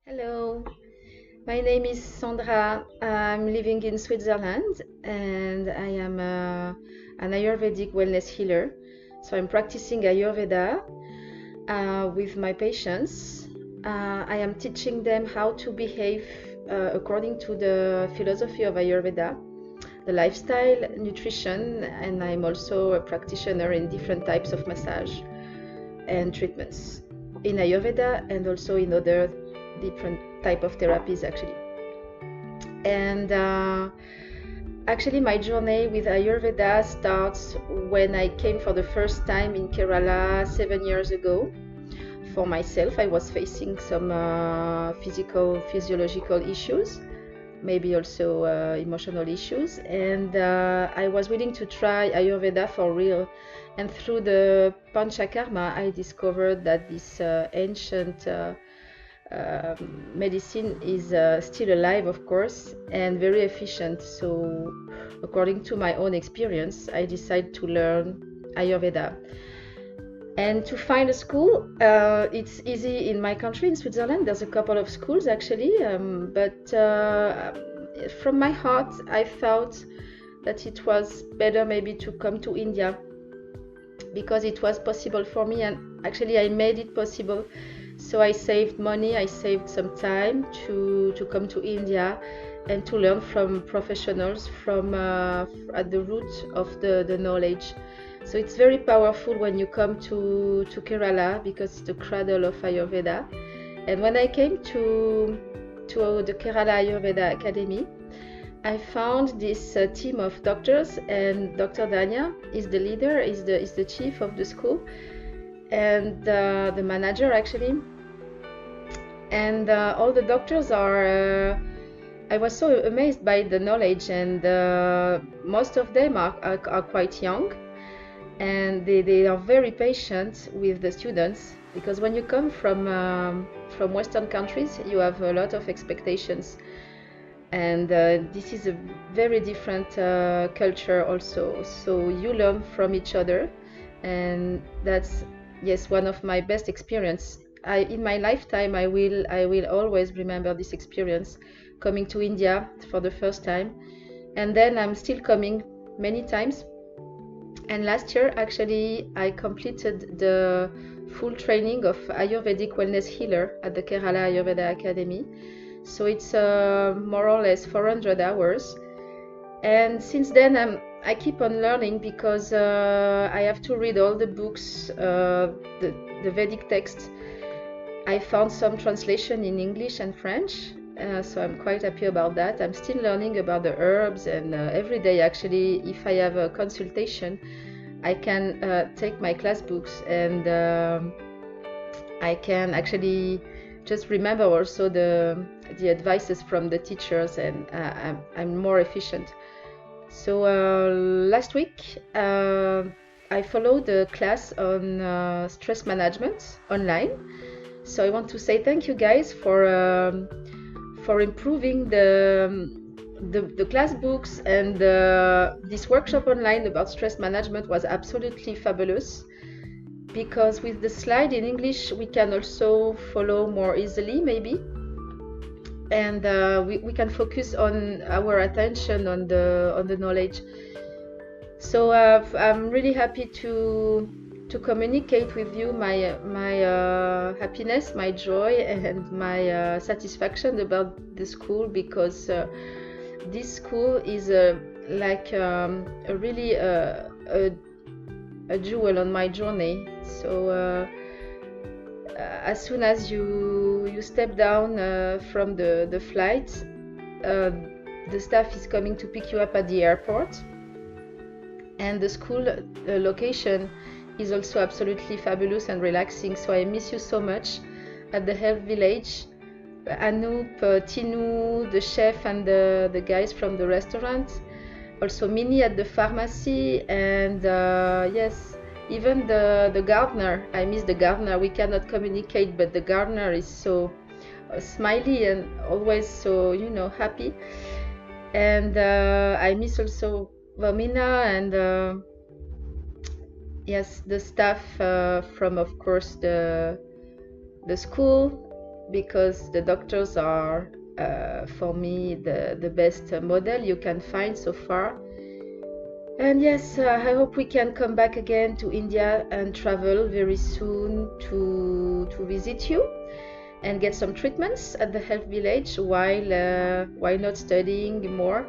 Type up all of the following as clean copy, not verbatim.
Hello, my name is Sandra. I'm living in Switzerland and I am an Ayurvedic wellness healer. So I'm practicing Ayurveda with my patients. I am teaching them how to behave according to the philosophy of Ayurveda, the lifestyle, nutrition, and I'm also a practitioner in different types of massage and treatments in Ayurveda and also in other different type of therapies actually. And actually my journey with Ayurveda starts when I came for the first time in Kerala 7 years ago. For myself, I was facing some physiological issues, maybe also emotional issues, and I was willing to try Ayurveda for real. And through the Panchakarma, I discovered that this ancient medicine is still alive, of course, and very efficient. So, according to my own experience, I decided to learn Ayurveda. And to find a school, it's easy in my country, in Switzerland. There's a couple of schools actually, but from my heart, I felt that it was better maybe to come to India because it was possible for me, and actually I made it possible. So I saved money, I saved some time to come to India and to learn from professionals from at the root of the knowledge. So it's very powerful when you come to Kerala because it's the cradle of Ayurveda. And when I came to the Kerala Ayurveda Academy, I found this team of doctors, and Dr. Danya is the leader, is the chief of the school, and the manager actually. And all the doctors are. I was so amazed by the knowledge, and most of them are quite young. And they are very patient with the students because when you come from Western countries, you have a lot of expectations, and this is a very different culture also. So you learn from each other, and that's yes one of my best experience. In my lifetime, I will always remember this experience coming to India for the first time, and then I'm still coming many times. And last year, actually, I completed the full training of Ayurvedic wellness healer at the Kerala Ayurveda Academy. So it's more or less 400 hours. And since then, I keep on learning because I have to read all the books, the Vedic text. I found some translation in English and French. So I'm quite happy about that. I'm still learning about the herbs, and every day actually, if I have a consultation, I can take my class books, and I can actually just remember also the advices from the teachers, and I'm more efficient. So last week I followed a class on stress management online. So I want to say thank you guys for improving the class books, and this workshop online about stress management was absolutely fabulous because with the slide in English we can also follow more easily maybe, and we can focus on our attention on the knowledge. So I'm really happy to communicate with you my happiness, my joy, and my satisfaction about the school, because this school is like a really a jewel on my journey. So as soon as you step down from the flight, the staff is coming to pick you up at the airport, and the school location is also absolutely fabulous and relaxing. So I miss you so much at the Health Village. Anoop, Tinu, the chef, and the guys from the restaurant. Also Minnie at the pharmacy, and yes, even the gardener. I miss the gardener. We cannot communicate, but the gardener is so smiley and always so, happy. And I miss also Vomina, and yes, the staff from, of course, the school, because the doctors are for me the best model you can find so far. And yes, I hope we can come back again to India and travel very soon to visit you and get some treatments at the health village while not studying more,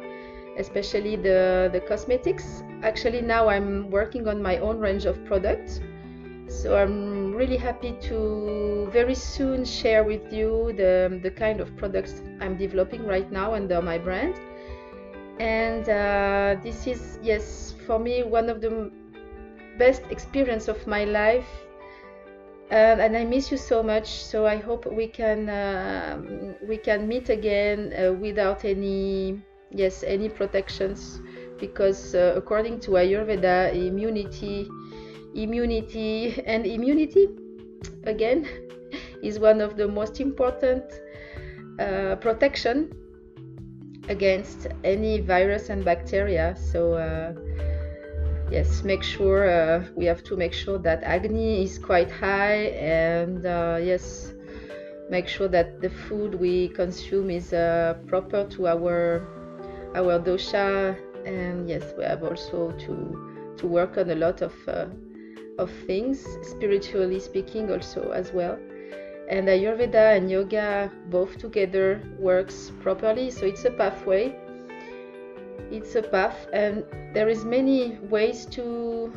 especially the cosmetics. Actually, now I'm working on my own range of products, so I'm really happy to very soon share with you the kind of products I'm developing right now under my brand. And this is, yes, for me, one of the best experience of my life. And I miss you so much. So I hope we can meet again without any protections, because according to Ayurveda, immunity again is one of the most important protection against any virus and bacteria. So yes, we have to make sure that Agni is quite high, and yes, make sure that the food we consume is proper to our dosha. And yes, we have also to work on a lot of things, spiritually speaking, also as well. And Ayurveda and yoga both together works properly, so it's a pathway. It's a path, and there is many ways to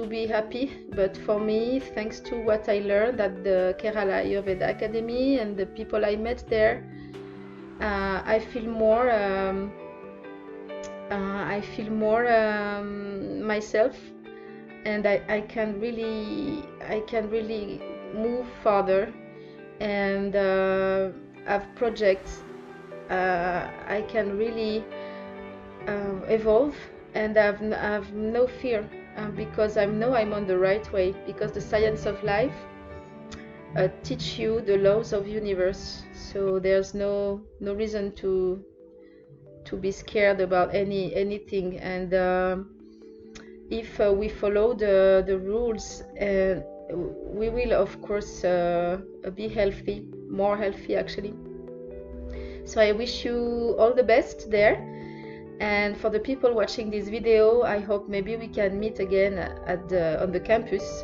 be happy. But for me, thanks to what I learned at the Kerala Ayurveda Academy and the people I met there, I feel more myself, and I can really move further and have projects. I can really evolve, and have no fear, because I know I'm on the right way, because the science of life teach you the laws of universe. So there's no reason to be scared about anything. And if we follow the rules, we will, of course, be healthy, more healthy actually. So I wish you all the best there. And for the people watching this video, I hope maybe we can meet again on the campus,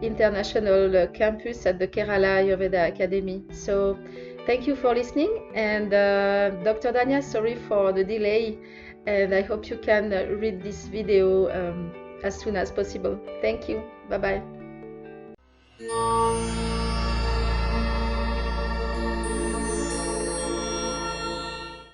international campus at the Kerala Ayurveda Academy. So thank you for listening. And Dr. Dania, sorry for the delay, and I hope you can read this video as soon as possible. Thank you. Bye-bye.